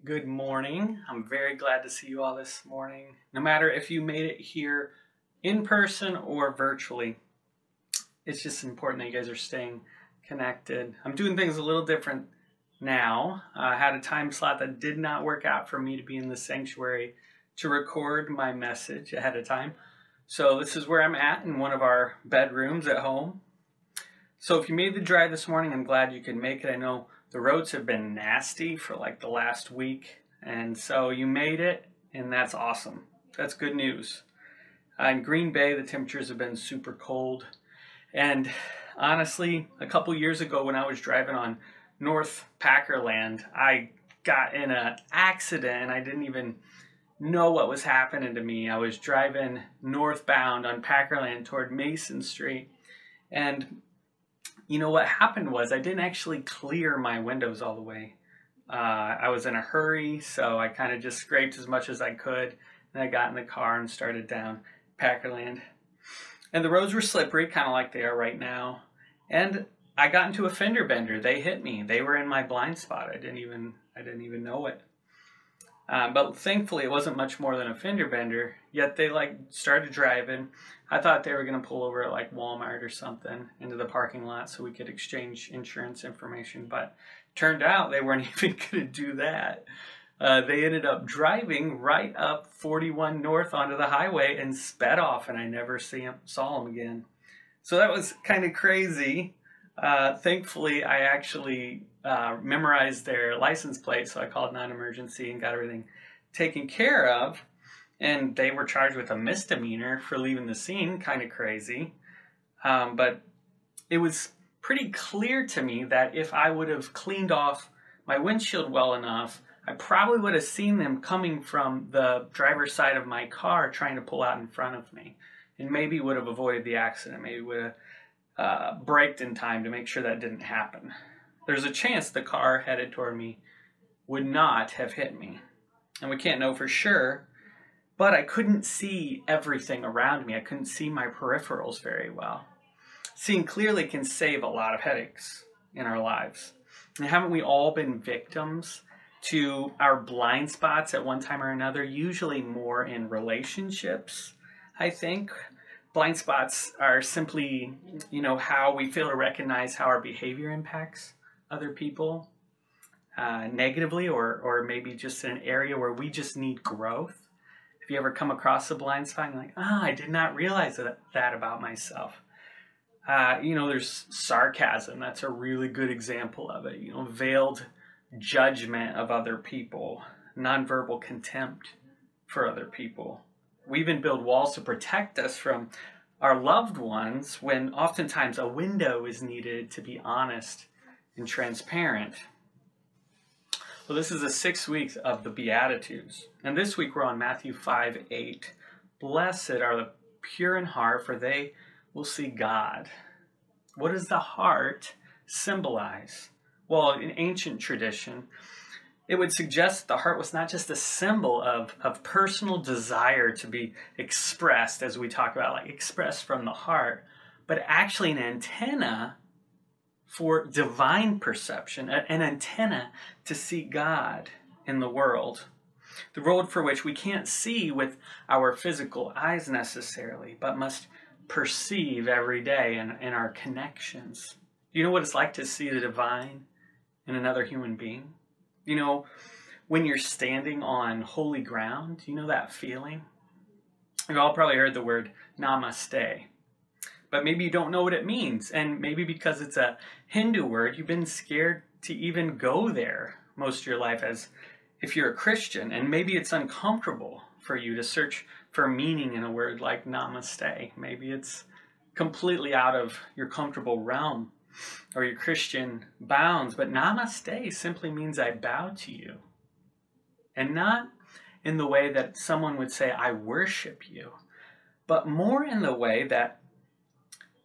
Good morning. I'm very glad to see you all this morning. No matter if you made it here in person or virtually, it's just important that you guys are staying connected. I'm doing things a little different now. I had a time slot that did not work out for me to be in the sanctuary to record my message ahead of time. So this is where I'm at in one of our bedrooms at home. So if you made the drive this morning, I'm glad you could make it. I know the roads have been nasty for like the last week, and so you made it, and that's awesome. That's good news. In Green Bay, the temperatures have been super cold, and honestly, a couple years ago when I was driving on North Packerland, I got in an accident, and I didn't even know what was happening to me. I was driving northbound on Packerland toward Mason Street, and what happened was I didn't actually clear my windows all the way. I was in a hurry, so I kind of just scraped as much as I could. And I got in the car and started down Packerland. And the roads were slippery, kind of like they are right now. And I got into a fender bender. They hit me. They were in my blind spot. I didn't even know it. But thankfully, it wasn't much more than a fender bender. Yet they started driving. I thought they were going to pull over at Walmart or something into the parking lot so we could exchange insurance information. But turned out they weren't even going to do that. They ended up driving right up 41 North onto the highway and sped off, and I never saw them again. So that was kind of crazy. Thankfully, I actually memorized their license plate, so I called non-emergency and got everything taken care of. And they were charged with a misdemeanor for leaving the scene, kind of crazy. But it was pretty clear to me that if I would have cleaned off my windshield well enough, I probably would have seen them coming from the driver's side of my car trying to pull out in front of me. And maybe would have avoided the accident, maybe would have braked in time to make sure that didn't happen. There's a chance the car headed toward me would not have hit me. And we can't know for sure, but I couldn't see everything around me. I couldn't see my peripherals very well. Seeing clearly can save a lot of headaches in our lives. And haven't we all been victims to our blind spots at one time or another, usually more in relationships, I think. Blind spots are simply, how we fail to recognize how our behavior impacts other people negatively, or maybe just in an area where we just need growth. If you ever come across a blind spot and you're like, I did not realize that about myself. There's sarcasm. That's a really good example of it. Veiled judgment of other people, nonverbal contempt for other people. We even build walls to protect us from our loved ones when oftentimes a window is needed to be honest and transparent. Well, this is the 6th week of the Beatitudes. And this week we're on Matthew 5:8. Blessed are the pure in heart, for they will see God. What does the heart symbolize? Well, in ancient tradition, it would suggest the heart was not just a symbol of personal desire to be expressed, as we talk about, expressed from the heart, but actually an antenna for divine perception, an antenna to see God in the world. The world for which we can't see with our physical eyes necessarily, but must perceive every day in our connections. Do you know what it's like to see the divine in another human being? When you're standing on holy ground, do you know that feeling? You've all probably heard the word namaste, but maybe you don't know what it means. And maybe because it's a Hindu word, you've been scared to even go there most of your life as if you're a Christian. And maybe it's uncomfortable for you to search for meaning in a word like namaste. Maybe it's completely out of your comfortable realm or your Christian bounds, but namaste simply means I bow to you. And not in the way that someone would say, I worship you, but more in the way that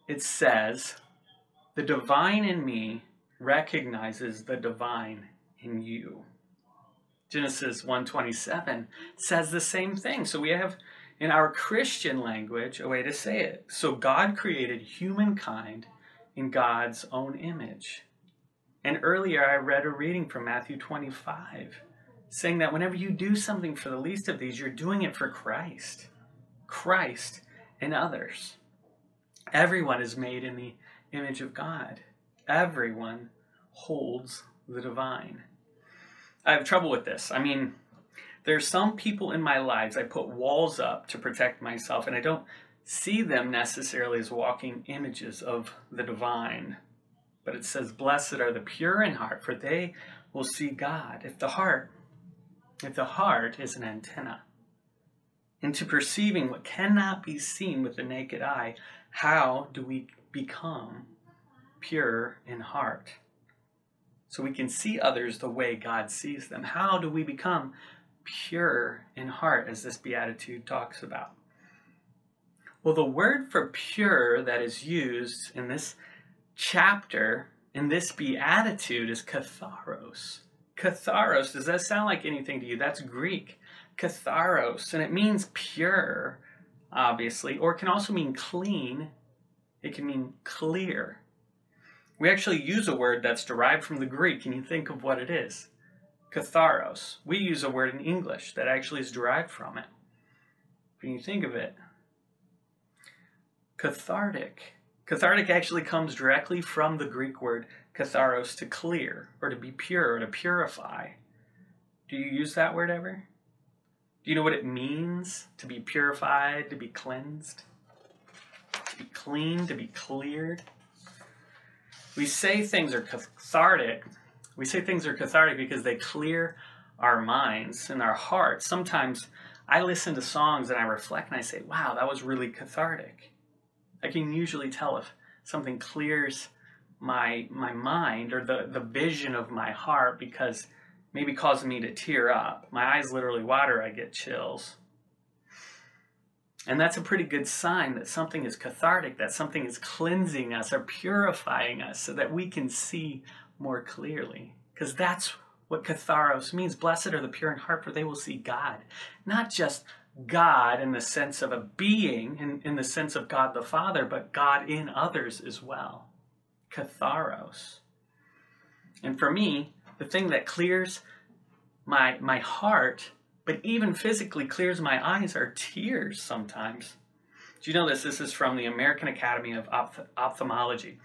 it says, the divine in me recognizes the divine in you. Genesis 1:27 says the same thing. So we have, in our Christian language, a way to say it. So God created humankind in God's own image. And earlier I read a reading from Matthew 25. saying that whenever you do something for the least of these, you're doing it for Christ. Christ and others. Everyone is made in the image of God. Everyone holds the divine. I have trouble with this. I mean, there's some people in my lives I put walls up to protect myself, and I don't see them necessarily as walking images of the divine. But it says, blessed are the pure in heart, for they will see God. If the heart is an antenna into perceiving what cannot be seen with the naked eye, how do we become pure in heart? So we can see others the way God sees them. How do we become pure in heart, as this beatitude talks about? Well, the word for pure that is used in this chapter, in this beatitude, is katharos. Katharos, does that sound like anything to you? That's Greek. Katharos, and it means pure, obviously, or it can also mean clean. It can mean clear. We actually use a word that's derived from the Greek, and you think of what it is. Katharos. We use a word in English that actually is derived from it. When you think of it, cathartic. Cathartic actually comes directly from the Greek word katharos, to clear, or to be pure, or to purify. Do you use that word ever? Do you know what it means to be purified, to be cleansed, to be clean, to be cleared? We say things are cathartic. We say things are cathartic because they clear our minds and our hearts. Sometimes I listen to songs and I reflect and I say, wow, that was really cathartic. I can usually tell if something clears my mind or the vision of my heart, because maybe causing me to tear up. My eyes literally water, I get chills. And that's a pretty good sign that something is cathartic, that something is cleansing us or purifying us so that we can see more clearly. Because that's what katharos means. Blessed are the pure in heart, for they will see God. Not just God in the sense of a being, in the sense of God the Father, but God in others as well. Katharos. And for me, the thing that clears my heart, but even physically clears my eyes, are tears sometimes. Do you know this? This is from the American Academy of Ophthalmology.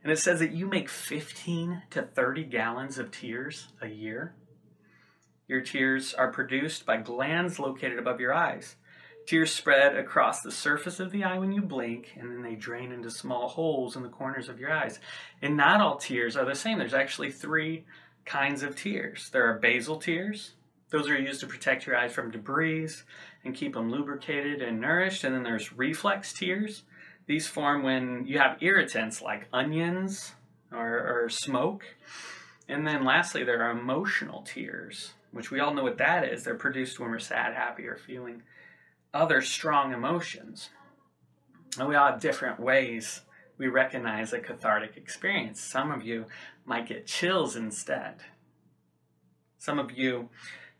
And it says that you make 15 to 30 gallons of tears a year. Your tears are produced by glands located above your eyes. Tears spread across the surface of the eye when you blink, and then they drain into small holes in the corners of your eyes. And not all tears are the same. There's actually 3 kinds of tears. There are basal tears. Those are used to protect your eyes from debris and keep them lubricated and nourished. And then there's reflex tears. These form when you have irritants like onions or smoke. And then lastly, there are emotional tears, which we all know what that is. They're produced when we're sad, happy, or feeling other strong emotions. And we all have different ways we recognize a cathartic experience. Some of you might get chills instead. Some of you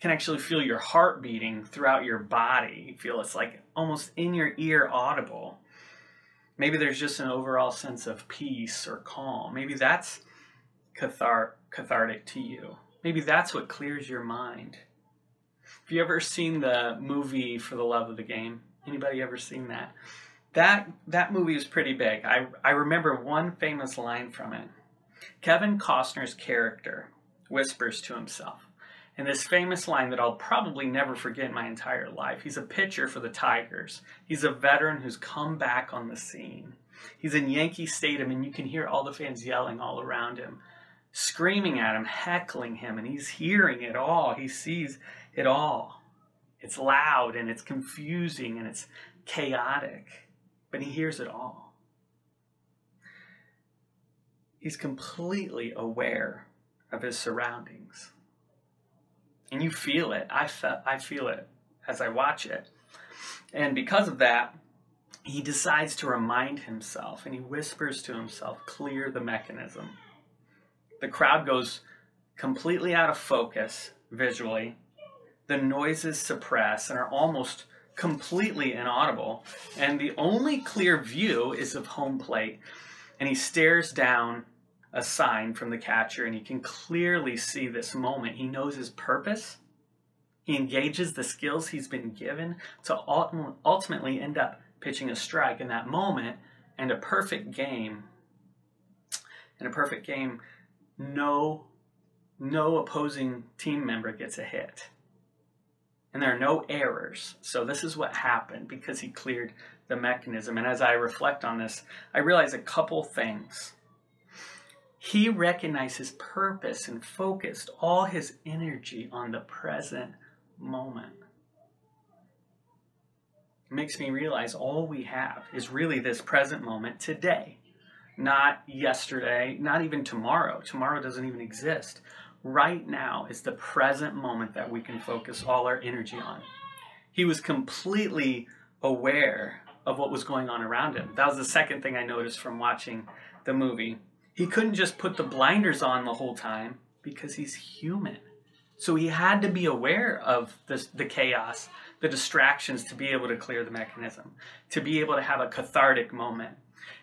can actually feel your heart beating throughout your body. You feel it's like almost in your ear audible. Maybe there's just an overall sense of peace or calm. Maybe that's cathartic to you. Maybe that's what clears your mind. Have you ever seen the movie For the Love of the Game? Anybody ever seen that? That movie is pretty big. I remember one famous line from it. Kevin Costner's character whispers to himself. And this famous line that I'll probably never forget in my entire life. He's a pitcher for the Tigers. He's a veteran who's come back on the scene. He's in Yankee Stadium, and you can hear all the fans yelling all around him, screaming at him, heckling him, and he's hearing it all. He sees it all. It's loud, and it's confusing, and it's chaotic, but he hears it all. He's completely aware of his surroundings. And you feel it. I feel it as I watch it. And because of that, he decides to remind himself, and he whispers to himself, clear the mechanism. The crowd goes completely out of focus visually. The noises suppress and are almost completely inaudible. And the only clear view is of home plate. And he stares down a sign from the catcher, and he can clearly see this moment. He knows his purpose, He engages the skills he's been given to ultimately end up pitching a strike in that moment. And a perfect game, no opposing team member gets a hit. And there are no errors. So this is what happened because he cleared the mechanism. And as I reflect on this, I realize a couple things. He recognized his purpose and focused all his energy on the present moment. It makes me realize all we have is really this present moment today. Not yesterday, not even tomorrow. Tomorrow doesn't even exist. Right now is the present moment that we can focus all our energy on. He was completely aware of what was going on around him. That was the second thing I noticed from watching the movie. He couldn't just put the blinders on the whole time because he's human. So he had to be aware of the chaos, the distractions to be able to clear the mechanism, to be able to have a cathartic moment.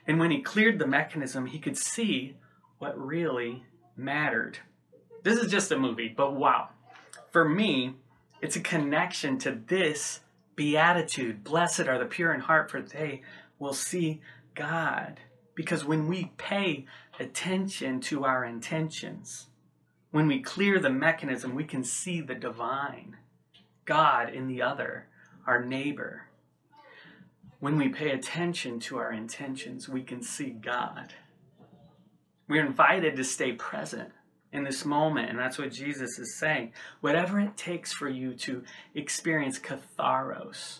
And when he cleared the mechanism, he could see what really mattered. This is just a movie, but wow. For me, it's a connection to this beatitude. Blessed are the pure in heart, for they will see God. Because when we pay attention to our intentions, when we clear the mechanism, we can see the divine, God in the other, our neighbor. When we pay attention to our intentions, we can see God. We're invited to stay present in this moment, and that's what Jesus is saying. Whatever it takes for you to experience katharos,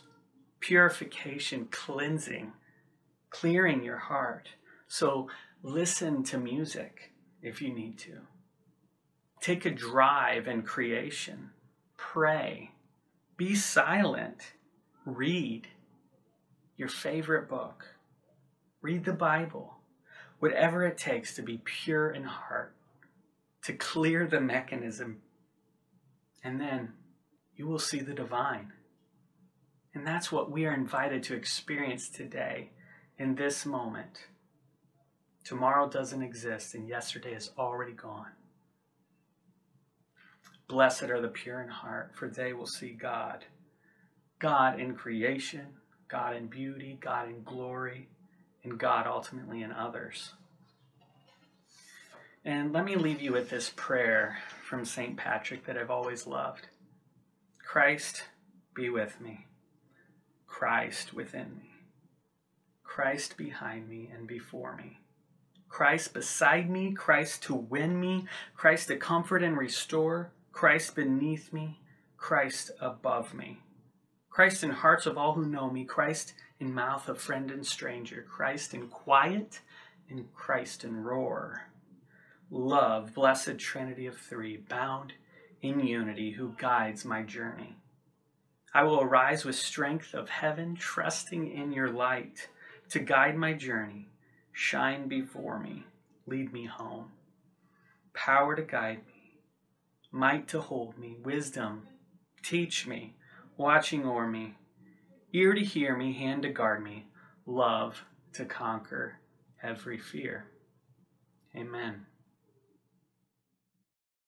purification, cleansing, clearing your heart. So listen to music if you need to. Take a drive in creation. Pray. Be silent. Read your favorite book. Read the Bible. Whatever it takes to be pure in heart, to clear the mechanism, and then you will see the divine. And that's what we are invited to experience today in this moment. Tomorrow doesn't exist, and yesterday is already gone. Blessed are the pure in heart, for they will see God. God in creation, God in beauty, God in glory, and God ultimately in others. And let me leave you with this prayer from St. Patrick that I've always loved. Christ be with me. Christ within me. Christ behind me and before me. Christ beside me, Christ to win me, Christ to comfort and restore, Christ beneath me, Christ above me. Christ in hearts of all who know me, Christ in mouth of friend and stranger, Christ in quiet, and Christ in roar. Love, blessed Trinity of three, bound in unity, who guides my journey. I will arise with strength of heaven, trusting in your light to guide my journey. Shine before me, lead me home. Power to guide me, might to hold me, wisdom, teach me, watching o'er me, ear to hear me, hand to guard me, love to conquer every fear. Amen.